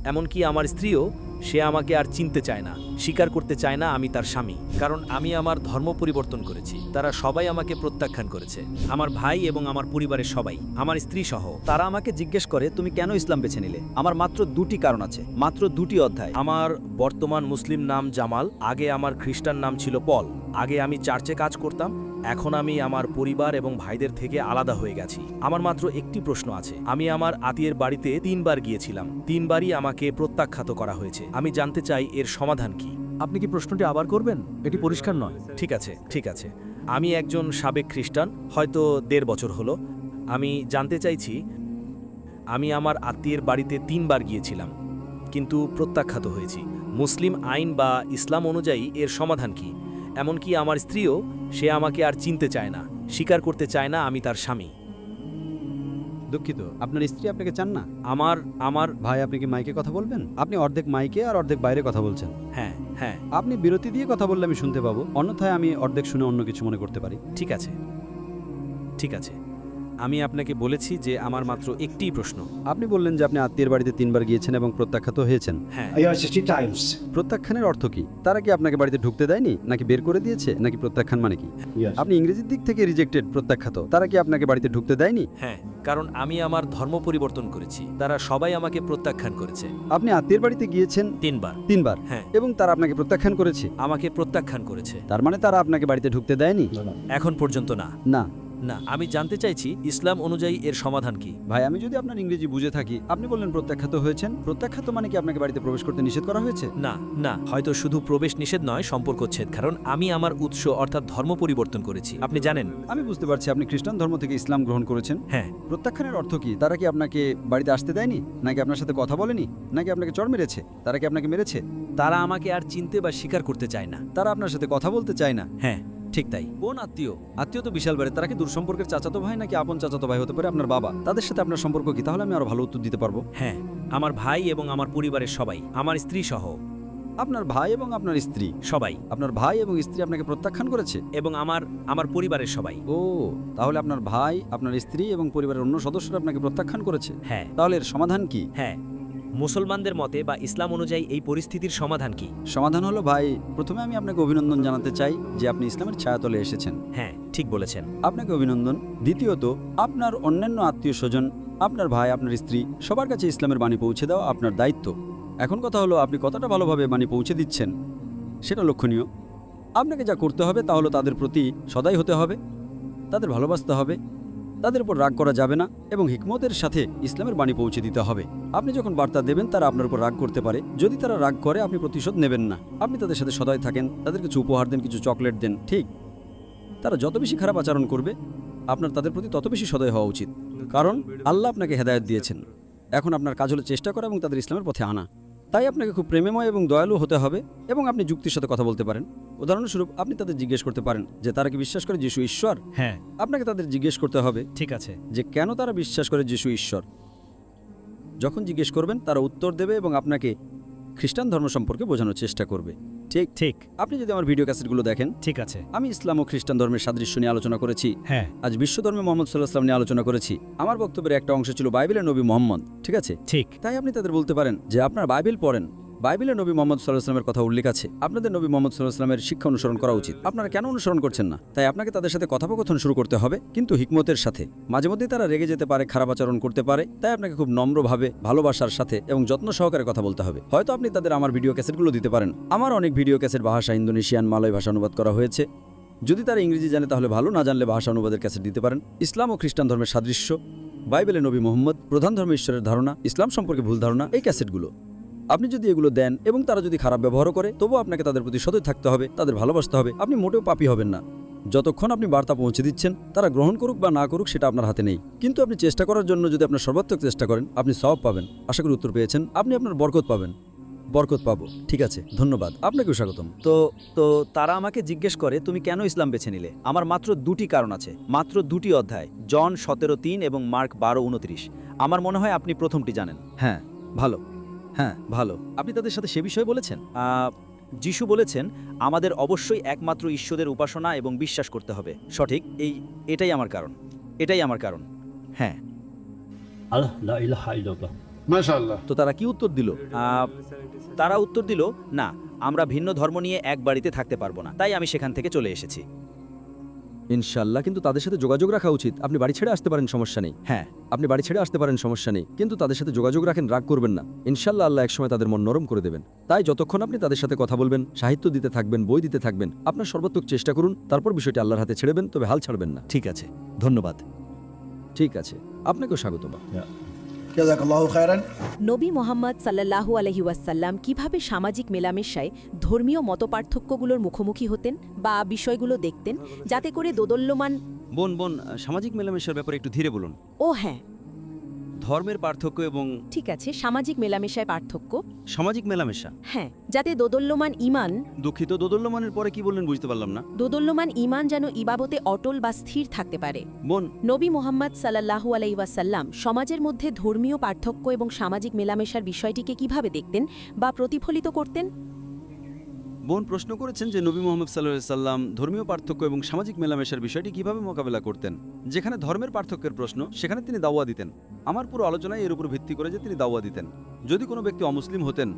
এমনকি আমার স্ত্রীও, সে আমাকে আর চিনতে চায় না, স্বীকার করতে চায় না আমি তার স্বামী। কারণ আমি আমার ধর্ম পরিবর্তন করেছি। তারা সবাই আমাকে প্রত্যাখ্যান করেছে, আমার ভাই এবং আমার পরিবারের সবাই, আমার স্ত্রী সহ। তারা আমাকে জিজ্ঞেস করে তুমি কেন ইসলাম বেছে নিলে। আমার মাত্র দুটি কারণ আছে, মাত্র দুটি অধ্যায়। আমার বর্তমান মুসলিম নাম জামাল, আগে আমার খ্রিস্টান নাম ছিল পল। আগে আমি চার্চে কাজ করতাম, এখন আমি আমার পরিবার এবং ভাইদের থেকে আলাদা হয়ে গেছি। আমার মাত্র একটি প্রশ্ন আছে। আমি আমার আত্মীয়ের বাড়িতে 3 বার গিয়েছিলাম, 3 বারই আমাকে প্রত্যাখ্যাত করা হয়েছে। আমি জানতে চাই এর সমাধান কি। আপনি কি প্রশ্নটি আবার করবেন? এটি পরিষ্কার নয়। ঠিক আছে, ঠিক আছে। আমি একজন সাবেক খ্রিস্টান, হয়তো 1.5 বছর হলো। আমি জানতে চাইছি, আমি আমার আত্মীয়ের বাড়িতে 3 বার গিয়েছিলাম, কিন্তু প্রত্যাখ্যাত হয়েছি। মুসলিম আইন বা ইসলাম অনুযায়ী এর সমাধান কি? এমনকি আমার স্ত্রীও, সে আমাকে আর চিনতে চায় না, স্বীকার করতে চায় না আমি তার স্বামী। দুঃখিত, আপনার স্ত্রী আপনাকে চান না? আমার ভাই, আপনি কি মাইকে কথা বলবেন? আপনি অর্ধেক মাইকে আর অর্ধেক বাইরে কথা বলছেন। হ্যাঁ হ্যাঁ, আপনি বিরতি দিয়ে কথা বললে আমি শুনতে পাবো, অন্যথায় আমি অর্ধেক শুনে অন্য কিছু মনে করতে পারি। ঠিক আছে, ঠিক আছে। আমি আপনাকে বলেছি যে আমার মাত্র একটিই প্রশ্ন। আপনি বললেন যে আপনি আত্মীয়ের বাড়িতে 3 বার গিয়েছেন এবং প্রত্যাখ্যাত হয়েছেন। হ্যাঁ। Yes, 60 times. প্রত্যাখ্যানের অর্থ কি? তারা কি আপনাকে বাড়িতে ঢুকতে দেয়নি, নাকি বের করে দিয়েছে, নাকি প্রত্যাখ্যান মানে কি? Yes. আপনি ইংরেজির দিক থেকে রিজেক্টেড, প্রত্যাখ্যাত। তারা কি আপনাকে বাড়িতে ঢুকতে দেয়নি? হ্যাঁ, কারণ আমি আমার ধর্ম পরিবর্তন করেছি। তারা সবাই আমাকে প্রত্যাখ্যান করেছে। আপনি আত্মীয়ের বাড়িতে গিয়েছেন 3 বার। 3 বার, হ্যাঁ। এবং তারা আপনাকে প্রত্যাখ্যান করেছে। আমাকে প্রত্যাখ্যান করেছে। তার মানে তারা আপনাকে বাড়িতে ঢুকতে দেয়নি? No, no. এখন পর্যন্ত না। না। না, আমি জানতে চাইছি ইসলাম অনুযায়ী এর সমাধান কি? ভাই, আমি যদি আপনার ইংরেজি বুঝে থাকি, আপনি বললেন প্রত্যাখ্যাত হয়েছেন। প্রত্যাখ্যাত মানে কি আপনাকে বাড়িতে প্রবেশ করতে নিষেধ করা হয়েছে? না না, হয়তো শুধু প্রবেশ নিষেধ নয়, সম্পর্কচ্ছেদ। কারণ আমি আমার উৎস অর্থাৎ ধর্ম পরিবর্তন করেছি, আপনি জানেন। আমি বুঝতে পারছি আপনি খ্রিস্টান ধর্ম থেকে ইসলাম গ্রহণ করেছেন। হ্যাঁ। প্রত্যাখ্যানের অর্থ কি? তারা কি আপনাকে বাড়িতে আসতে দেয়নি, নাকি আপনার সাথে কথা বলেনি, নাকি আপনাকে চড় মেরেছে? তারা কি আপনাকে মেরেছে? তারা আমাকে আর চিনতে বা স্বীকার করতে চায় না। তারা আপনার সাথে কথা বলতে চায় না? হ্যাঁ, ঠিক তাই। কোন আত্মীয়? আত্মীয় তো বিশাল বাড়ি। তারা কি দূর সম্পর্কের চাচাতো ভাই, নাকি আপন চাচাতো ভাই হতে পারে আপনার বাবা? তাদের সাথে আপনার সম্পর্ক কি? তাহলে আমি আরো ভালো উত্তর দিতে পারবো। হ্যাঁ, আমার ভাই এবং আমার পরিবারের সবাই, আমার স্ত্রী সহ আপনার ভাই এবং আপনার স্ত্রী? সবাই। আপনার ভাই এবং স্ত্রী আপনাকে প্রত্যাখ্যান করেছে? এবং আমার পরিবারের সবাই। ও, তাহলে আপনার ভাই, আপনার স্ত্রী এবং পরিবারের অন্য সদস্যরা আপনাকে প্রত্যাখ্যান করেছে। হ্যাঁ। তাহলে এর সমাধান কি? হ্যাঁ, মুসলমানদের মতে বা ইসলাম অনুযায়ী এই পরিস্থিতির সমাধান কি? সমাধান হলো, ভাই, প্রথমে আমি আপনাকে অভিনন্দন জানাতে চাই যে আপনি ইসলামের ছায়াতলে এসেছেন। হ্যাঁ, ঠিক বলেছেন। আপনাকে অভিনন্দন। দ্বিতীয়ত, আপনার অন্যান্য আত্মীয় স্বজন, আপনার ভাই, আপনার স্ত্রী, সবার কাছে ইসলামের বাণী পৌঁছে দেওয়া আপনার দায়িত্ব। এখন কথা হলো, আপনি কতটা ভালোভাবে বাণী পৌঁছে দিচ্ছেন সেটা লক্ষণীয়। আপনাকে যা করতে হবে তা হলো তাদের প্রতি সদয় হতে হবে, তাদের ভালোবাসতে হবে, তাদের উপর রাগ করা যাবে না, এবং হিকমতের সাথে ইসলামের বাণী পৌঁছে দিতে হবে। আপনি যখন বার্তা দেবেন তারা আপনার উপর রাগ করতে পারে। যদি তারা রাগ করে, আপনি প্রতিশোধ নেবেন না। আপনি তাদের সাথে সদয় থাকেন, তাদের কিছু উপহার দেন, কিছু চকলেট দেন। ঠিক, তারা যত বেশি খারাপ আচরণ করবে, আপনার তাদের প্রতি তত বেশি সদয় হওয়া উচিত। কারণ আল্লাহ আপনাকে হেদায়েত দিয়েছেন। এখন আপনার কাজ হলো চেষ্টা করা এবং তাদের ইসলামের পথে আনা। তাই আপনাকে খুব প্রেমময় এবং দয়ালু হতে হবে, এবং আপনি যুক্তির সাথে কথা বলতে পারেন। উদাহরণস্বরূপ, আপনি তাদের জিজ্ঞেস করতে পারেন যে তারা কি বিশ্বাস করে যিশু ঈশ্বর। হ্যাঁ, আপনাকে তাদের জিজ্ঞেস করতে হবে ঠিক আছে। যে কেন তারা বিশ্বাস করে যিশু ঈশ্বর। যখন জিজ্ঞেস করবেন, তারা উত্তর দেবে এবং আপনাকে খ্রিস্টান ধর্ম সম্পর্কে বোঝানোর চেষ্টা করবে। ঠিক ঠিক। আপনি যদি আমার ভিডিও ক্যাসেটগুলো দেখেন, ঠিক আছে। আমি ইসলাম ও খ্রিস্টান ধর্মের সাদৃশ্য নিয়ে আলোচনা করেছি। হ্যাঁ, আজ বিশ্ব ধর্মে মোহাম্মদ সাল্লাল্লাহু আলাইহি ওয়াসাল্লাম নিয়ে আলোচনা করেছি। আমার বক্তব্যের একটা অংশ ছিল বাইবেলের নবী মোহাম্মদ। ঠিক আছে, ঠিক। তাই আপনি তাদের বলতে পারেন যে আপনার বাইবেল পড়েন, বাইবেলে নবী মোহাম্মদ সাল্লাল্লাহু আলাইহি ওয়াসাল্লামের কথা উল্লেখ আছে। আপনাদের নবী মোহাম্মদ সাল্লাল্লাহু আলাইহি ওয়াসাল্লামের শিক্ষা অনুসরণ করা উচিত। আপনারা কেন অনুসরণ করছেন না? তাই আপনাকে তাদের সাথে কথোপকথন শুরু করতে হবে, কিন্তু হিকমতের সাথে। মাঝে মধ্যেই তারা রেগে যেতে পারে, খারাপ আচরণ করতে পারে। তাই আপনাকে খুব নম্রভাবে, ভালোবাসার সাথে এবং যত্ন সহকারে কথা বলতে হবে। হয়তো আপনি তাদের আমার ভিডিও ক্যাসেটগুলো দিতে পারেন। আমার অনেক ভিডিও ক্যাসেট ভাষা ইন্দোনেশিয়ান, মালয় ভাষা অনুবাদ করা হয়েছে। যদি তারা ইংরেজি জানে তাহলে ভালো, না জানলে ভাষা অনুবাদের ক্যাসেট দিতে পারেন। ইসলাম ও খ্রিস্টান ধর্মের সাদৃশ্য, বাইবেলে নবী মোহাম্মদ, প্রধান ধর্ম ঈশ্বরের ধারণা, ইসলাম সম্পর্কে ভুল ধারণা, এই ক্যাসেটগুলো আপনি যদি এগুলো দেন এবং তারা যদি খারাপ ব্যবহারও করে, তবুও আপনাকে তাদের প্রতি সদয় থাকতে হবে, তাদের ভালোবাসতে হবে। আপনি মোটেও পাপী হবেন না। যতক্ষণ আপনি বার্তা পৌঁছে দিচ্ছেন, তারা গ্রহণ করুক বা না করুক সেটা আপনার হাতে নেই। কিন্তু আপনি চেষ্টা করার জন্য যদি আপনার সর্বাত্মক চেষ্টা করেন, আপনি সওয়াব পাবেন। আশা করি উত্তর পেয়েছেন। আপনি আপনার বরকত পাবেন। বরকত পাবো। ঠিক আছে, ধন্যবাদ। আপনাকেও স্বাগতম। তো তারা আমাকে জিজ্ঞেস করে তুমি কেন ইসলাম বেছে নিলে। আমার মাত্র দুটি কারণ আছে, মাত্র দুটি অধ্যায়, জন 17:3 এবং মার্ক 12:29। আমার মনে হয় আপনি প্রথমটি জানেন। হ্যাঁ, ভালো। হ্যাঁ, ভালো। আপনি তাদের সাথে সে বিষয়ে বলেছেন? যিশু বলেছেন আমাদের অবশ্যই একমাত্র ঈশ্বরের উপাসনা এবং বিশ্বাস করতে হবে। সঠিক, এটাই আমার কারণ। এটাই আমার কারণ। হ্যাঁ। Allah, la ilaha illallah. মাশাআল্লাহ। তো তারা কি উত্তর দিল? তারা উত্তর দিল, না, আমরা ভিন্ন ধর্ম নিয়ে এক বাড়িতে থাকতে পারবো না, তাই আমি সেখান থেকে চলে এসেছি। ইনশাআল্লাহ, কিন্তু তাদের সাথে যোগাযোগ রাখা উচিত। আপনি বাড়ি ছেড়ে আসতে পারেন, সমস্যা নেই। হ্যাঁ, আপনি বাড়ি ছেড়ে আসতে পারেন, সমস্যা নেই, কিন্তু তাদের সাথে যোগাযোগ রাখেন, রাগ করবেন না। ইনশাআল্লাহ আল্লাহ একসময় তাদের মন নরম করে দেবেন। তাই যতক্ষণ আপনি তাদের সাথে কথা বলবেন, সাহিত্য দিতে থাকবেন, বই দিতে থাকবেন, আপনার সর্বাত্মক চেষ্টা করুন। তারপর বিষয়টি আল্লাহর হাতে ছেড়েবেন, তবে হাল ছাড়বেন না। ঠিক আছে, ধন্যবাদ। ঠিক আছে, আপনাকেও স্বাগতম। জাযাকাল্লাহু খায়রান। নবী মোহাম্মদ সাল্লাল্লাহু আলাইহি ওয়াসাল্লাম কিভাবে সামাজিক মেলামেশায় ধর্মীয় মতপার্থক্যগুলোর মুখোমুখি হতেন বা বিষয়গুলো দেখতেন, যাতে করে দোদল্যমান। বোন, সামাজিক মেলামেশার ব্যাপারে একটু ধীরে বলুন। ও হ্যাঁ, ধর্মের পার্থক্য এবং ঠিক আছে, সামাজিক মেলামেশায় পার্থক্য। সামাজিক মেলামেশা। হ্যাঁ, যাতে দোদল্যমান ঈমান। দুঃখিত, দোদল্যমানের পরে কি বললেন বুঝতে পারলাম না। দোদল্যমান ঈমান যেন ইবাদতে অটল বা স্থির থাকতে পারে। বোন, নবী মোহাম্মদ সাল্লাল্লাহু আলাইহি ওয়াসাল্লাম সমাজের মধ্যে ধর্মীয় পার্থক্য এবং সামাজিক মেলামেশার বিষয়টিকে কিভাবে দেখতেন বা প্রতিফলিত করতেন? প্রশ্ন করেছেন যে নবী মোহাম্মদ সাল্লাল্লাহু আলাইহি সাল্লাম ধর্মীয় পার্থক্য এবং সামাজিক মেলামেশার বিষয়টি কিভাবে মোকাবেলা করতেন। যেখানে ধর্মের পার্থক্যের প্রশ্ন, সেখানে তিনি দাওয়া দিতেন। আমার পুরো আলোচনায় এর উপর ভিত্তি করে যে তিনি দাওয়া দিতেন। যদি কোনো ব্যক্তি অমুসলিম হতেন,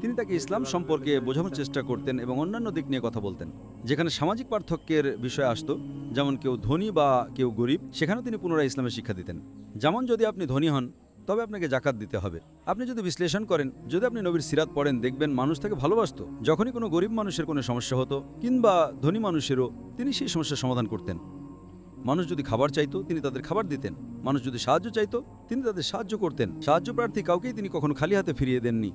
তিনি তাকে ইসলাম সম্পর্কে বোঝানোর চেষ্টা করতেন এবং অন্যান্য দিক নিয়ে কথা বলতেন। যেখানে সামাজিক পার্থক্যের বিষয় আসতো, যেমন কেউ ধনী বা কেউ গরিব, সেখানেও তিনি পুনরায় ইসলামের শিক্ষা দিতেন। যেমন যদি আপনি ধনী হন, তবে আপনাকে জাকাত দিতে হবে। আপনি যদি বিশ্লেষণ করেন, যদি আপনি নবীর সিরাত পড়েন, দেখবেন মানুষ তাকে ভালোবাসত। যখনই কোনো গরিব মানুষের কোনো সমস্যা হতো কিংবা ধনী মানুষেরও, তিনি সেই সমস্যার সমাধান করতেন। মানুষ যদি খাবার চাইতো, তিনি তাদের খাবার দিতেন। মানুষ যদি সাহায্য চাইতো, তিনি তাদের সাহায্য করতেন। সাহায্য প্রার্থী কাউকেই তিনি কখনো খালি হাতে ফিরিয়ে দেননি।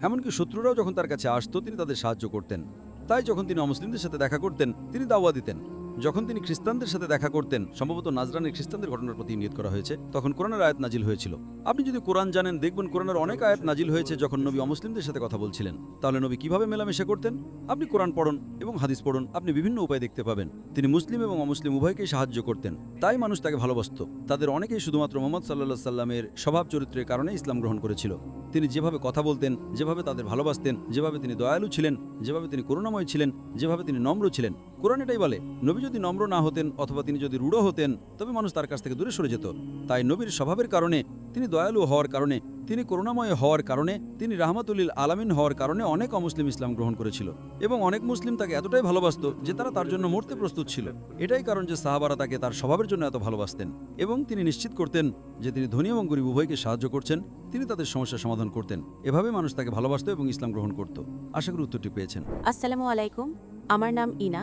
এমনকি শত্রুরাও যখন তার কাছে আসতো, তিনি তাদের সাহায্য করতেন। তাই যখন তিনি অমুসলিমদের সাথে দেখা করতেন, তিনি দাওয়া দিতেন। যখন তিনি খ্রিস্টানদের সাথে দেখা করতেন, সম্ভবত নাজরানের খ্রিস্টানদের ঘটনার প্রতি নিয়ত করা হয়েছে, তখন কোরআনের আয়াত নাজিল হয়েছিল। আপনি যদি কোরআন জানেন, দেখবেন কোরআনের অনেক আয়াত নাজিল হয়েছে যখন নবী অমুসলিমদের সাথে কথা বলছিলেন। তাহলে নবী কিভাবে মেলামেশা করতেন? আপনি কোরআন পড়ুন এবং হাদিস পড়ুন, আপনি বিভিন্ন উপায় দেখতে পাবেন। তিনি মুসলিম এবং অমুসলিম উভয়কেই সাহায্য করতেন। তাই মানুষ তাকে ভালোবাসত। তাদের অনেকেই শুধুমাত্র মুহাম্মদ সাল্লাল্লাহু আলাইহি সাল্লামের স্বভাব চরিত্রের কারণে ইসলাম গ্রহণ করেছিল। তিনি যেভাবে কথা বলতেন, যেভাবে তাদের ভালোবাসতেন, যেভাবে তিনি দয়ালু ছিলেন, যেভাবে তিনি করুণাময় ছিলেন, যেভাবে তিনি নম্র ছিলেন। কোরআন এটাই বলে, নবী যদি নম্র না হতেন অথবা তিনি যদি রূঢ় হতেন, তবে মানুষ তার কাছ থেকে দূরে সরে যেত। তাই নবীর স্বভাবের কারণে, তিনি দয়ালু হওয়ার কারণে, তিনি করুণাময় হওয়ার কারণে, তিনি রাহমাতুল আলামিন হওয়ার কারণে অনেক অমুসলিম ইসলাম গ্রহণ করেছিল এবং অনেক মুসলিম তাকে এতটাই ভালোবাসত যে তারা তার জন্য মরতে প্রস্তুত ছিল। এটাই কারণ যে সাহাবারা তাকে তার স্বভাবের জন্য এত ভালোবাসতেন এবং তিনি নিশ্চিত করতেন যে তিনি ধনী এবং গরিব উভয়কে সাহায্য করছেন, তিনি তাদের সমস্যার সমাধান করতেন। এভাবে মানুষ তাকে ভালোবাসত এবং ইসলাম গ্রহণ করত। আশা করি উত্তরটি পেয়েছেন। আসসালামু আলাইকুম, আমার নাম ইনা,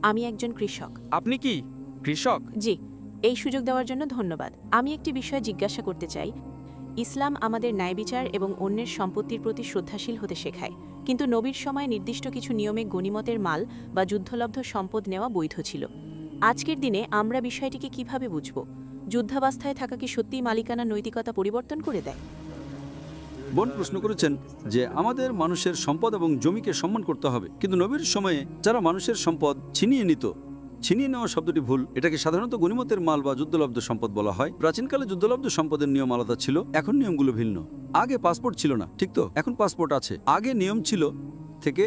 আমি একজন কৃষক। আপনি কি কৃষক? জি, এই সুযোগ দেওয়ার জন্য ধন্যবাদ। আমি একটি বিষয় জিজ্ঞাসা করতে চাই। ইসলাম আমাদের ন্যায়বিচার এবং অন্যের সম্পত্তির প্রতি শ্রদ্ধাশীল হতে শেখায়, কিন্তু নবীর সময় নির্দিষ্ট কিছু নিয়মে গনিমতের মাল বা যুদ্ধলব্ধ সম্পদ নেওয়া বৈধ ছিল। আজকের দিনে আমরা বিষয়টিকে কিভাবে বুঝব? যুদ্ধাবস্থায় থাকা কি সত্যিই মালিকানা নৈতিকতা পরিবর্তন করে দেয়? বোন প্রশ্ন করেছেন যে আমাদের মানুষের সম্পদ এবং জমিকে সম্মান করতে হবে, কিন্তু নবীর সময়ে যারা মানুষের সম্পদ ছিনিয়ে নিত, ছিনিয়ে নেওয়া শব্দটি ভুল। এটাকে সাধারণত গনিমতের মাল বা যুদ্ধলব্ধ সম্পদ বলা হয়। প্রাচীনকালে যুদ্ধলব্ধ সম্পদের নিয়ম আলাদা ছিল, এখন নিয়মগুলো ভিন্ন। আগে পাসপোর্ট ছিল না, ঠিক তো? এখন পাসপোর্ট আছে। আগে নিয়ম ছিল থেকে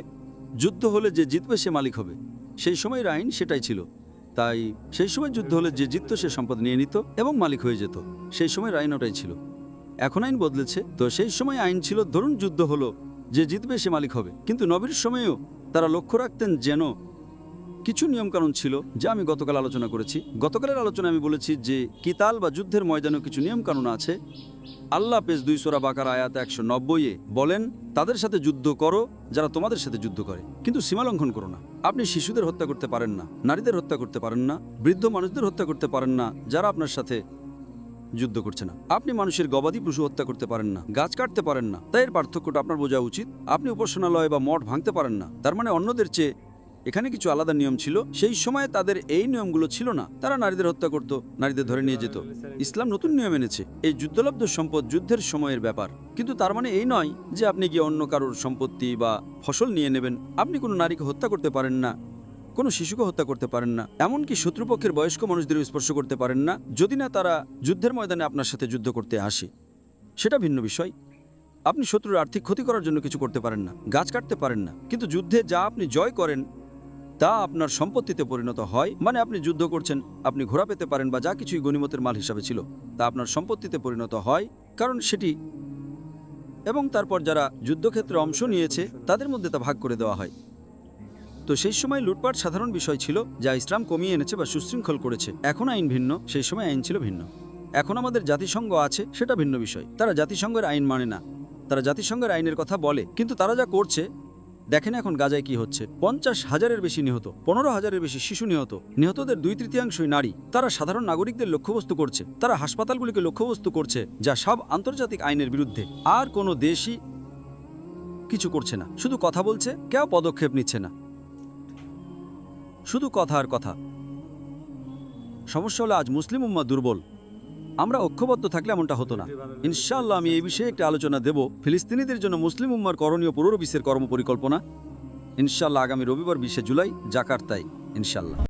যুদ্ধ হলে যে জিতবে সে মালিক হবে। সেই সময়ের আইন সেটাই ছিল। তাই সেই সময় যুদ্ধ হলে যে জিতত সে সম্পদ নিয়ে নিত এবং মালিক হয়ে যেত। সেই সময়ের আইন ওটাই ছিল। এখন আইন বদলেছে। তো সেই সময় আইন ছিল ধরুন যুদ্ধ হলো, যে জিতবে সে মালিক হবে। কিন্তু নবীর সময়েও তারা লক্ষ্য রাখতেন যেন কিছু নিয়মকানুন ছিল, যা আমি গতকাল আলোচনা করেছি। গতকালের আলোচনায় আমি বলেছি যে কিতাল বা যুদ্ধের ময়দানেও কিছু নিয়মকানুন আছে। আল্লাহ পেজ 2 সূরা বাকারা আয়াত 190 বলেন, তাদের সাথে যুদ্ধ করো যারা তোমাদের সাথে যুদ্ধ করে, কিন্তু সীমা লঙ্ঘন করো না। আপনি শিশুদের হত্যা করতে পারেন না, নারীদের হত্যা করতে পারেন না, বৃদ্ধ মানুষদের হত্যা করতে পারেন না যারা আপনার সাথে যুদ্ধ করছে না। আপনি মানুষের গবাদি পশু হত্যা করতে পারেন না, গাছ কাটতে পারেন না। তাই এর পার্থক্যটা আপনার বোঝা উচিত। আপনি উপাসনালয় বা মঠ ভাঙতে পারেন না। তার মানে অন্যদের চেয়ে এখানে কিছু আলাদা নিয়ম ছিল। সেই সময় তাদের এই নিয়মগুলো ছিল না। তারা নারীদের হত্যা করত, নারীদের ধরে নিয়ে যেত। ইসলাম নতুন নিয়ম এনেছে। এই যুদ্ধলব্ধ সম্পদ যুদ্ধের সময়ের ব্যাপার, কিন্তু তার মানে এই নয় যে আপনি গিয়ে অন্য কারোর সম্পত্তি বা ফসল নিয়ে নেবেন। আপনি কোনো নারীকে হত্যা করতে পারেন না, কোনো শিশুকে হত্যা করতে পারেন না, এমনকি শত্রুপক্ষের বয়স্ক মানুষদেরও স্পর্শ করতে পারেন না, যদি না তারা যুদ্ধের ময়দানে আপনার সাথে যুদ্ধ করতে আসে। সেটা ভিন্ন বিষয়। আপনি শত্রুর আর্থিক ক্ষতি করার জন্য কিছু করতে পারেন না, গাছ কাটতে পারেন না, কিন্তু যুদ্ধে যা আপনি জয় করেন তা আপনার সম্পত্তিতে পরিণত হয়, মানে আপনি যুদ্ধ করছেন, আপনি ঘোড়া পেতে পারেন বা যা কিছুই গনিমতের মাল হিসাবে ছিল তা আপনার সম্পত্তিতে পরিণত হয়, কারণ সেটি, এবং তারপর যারা যুদ্ধক্ষেত্রে অংশ নিয়েছে তাদের মধ্যে তা ভাগ করে দেওয়া হয়। তো সেই সময় লুটপাট সাধারণ বিষয় ছিল যা ইসলাম কমিয়ে এনেছে বা সুশৃঙ্খল করেছে। এখন আইন ভিন্ন, সেই সময় আইন ছিল ভিন্ন। এখন আমাদের জাতিসংঘ আছে, সেটা ভিন্ন বিষয়। তারা জাতিসংঘের আইন মানে না, তারা জাতিসংঘের আইনের কথা বলে, কিন্তু তারা যা করছে দেখেন এখন গাজায় কি হচ্ছে। 50,000-এর বেশি নিহত, 15,000-এর বেশি শিশু নিহত, নিহতদের 2/3 নারী। তারা সাধারণ নাগরিকদের লক্ষ্যবস্তু করছে, তারা হাসপাতালগুলিকে লক্ষ্যবস্তু করছে, যা সব আন্তর্জাতিক আইনের বিরুদ্ধে। আর কোনো দেশই কিছু করছে না, শুধু কথা বলছে, কেউ পদক্ষেপ নিচ্ছে না, শুধু কথা আর কথা। সমস্যা হলো আজ মুসলিম উম্মাহ দুর্বল। আমরা ঐক্যবদ্ধ থাকলে এমনটা হতো না। ইনশাআল্লাহ আমি এই বিষয়ে একটা আলোচনা দেব, ফিলিস্তিনিদের জন্য মুসলিম উম্মার করণীয় পুরো বিশ্বের কর্মপরিকল্পনা। ইনশাআল্লাহ আগামী রবিবার 20 জুলাই জাকার্তায়, ইনশাআল্লাহ।